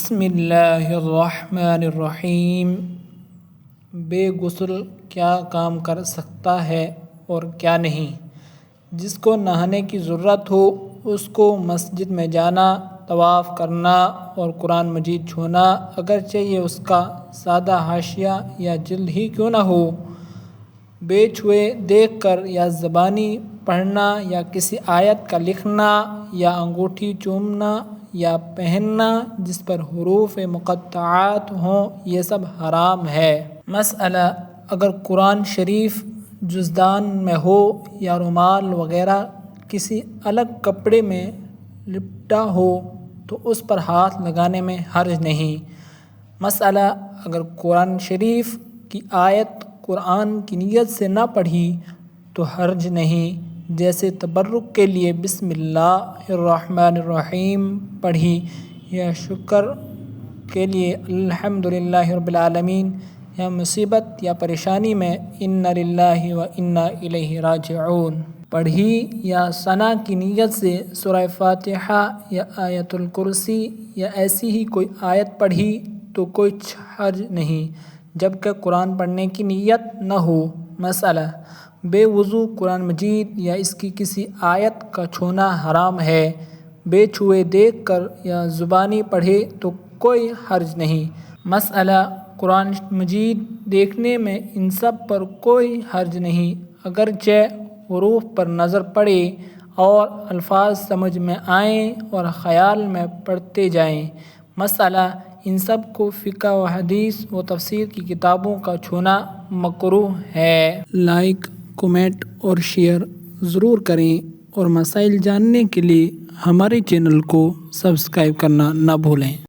بسم اللہ الرحمن الرحیم۔ بے غسل کیا کام کر سکتا ہے اور کیا نہیں؟ جس کو نہانے کی ضرورت ہو اس کو مسجد میں جانا، طواف کرنا اور قرآن مجید چھونا، اگرچہ یہ اس کا سادہ حاشیہ یا جلد ہی کیوں نہ ہو، بے چھوئے دیکھ کر یا زبانی پڑھنا یا کسی آیت کا لکھنا یا انگوٹھی چومنا یا پہننا جس پر حروف مقطعات ہوں، یہ سب حرام ہے۔ مسئلہ: اگر قرآن شریف جزدان میں ہو یا رومال وغیرہ کسی الگ کپڑے میں لپٹا ہو تو اس پر ہاتھ لگانے میں حرج نہیں۔ مسئلہ: اگر قرآن شریف کی آیت قرآن کی نیت سے نہ پڑھی تو حرج نہیں، جیسے تبرک کے لیے بسم اللہ الرحمن الرحیم پڑھی یا شکر کے لیے الحمدللہ رب العالمین، یا مصیبت یا پریشانی میں انا للہ و انا الیہ راجعون پڑھی، یا ثنا کی نیت سے سورہ فاتحہ یا آیت الکرسی یا ایسی ہی کوئی آیت پڑھی تو کوئی حرج نہیں، جبکہ قرآن پڑھنے کی نیت نہ ہو۔ مسئلہ: بے وضو قرآن مجید یا اس کی کسی آیت کا چھونا حرام ہے۔ بے چھوئے دیکھ کر یا زبانی پڑھے تو کوئی حرج نہیں۔ مسئلہ: قرآن مجید دیکھنے میں ان سب پر کوئی حرج نہیں، اگرچہ حروف پر نظر پڑے اور الفاظ سمجھ میں آئیں اور خیال میں پڑھتے جائیں۔ مسئلہ: ان سب کو فقہ و حدیث و تفسیر کی کتابوں کا چھونا مکروہ ہے۔ لائک، کمنٹ اور شیئر ضرور کریں اور مسائل جاننے کے لیے ہمارے چینل کو سبسکرائب کرنا نہ بھولیں۔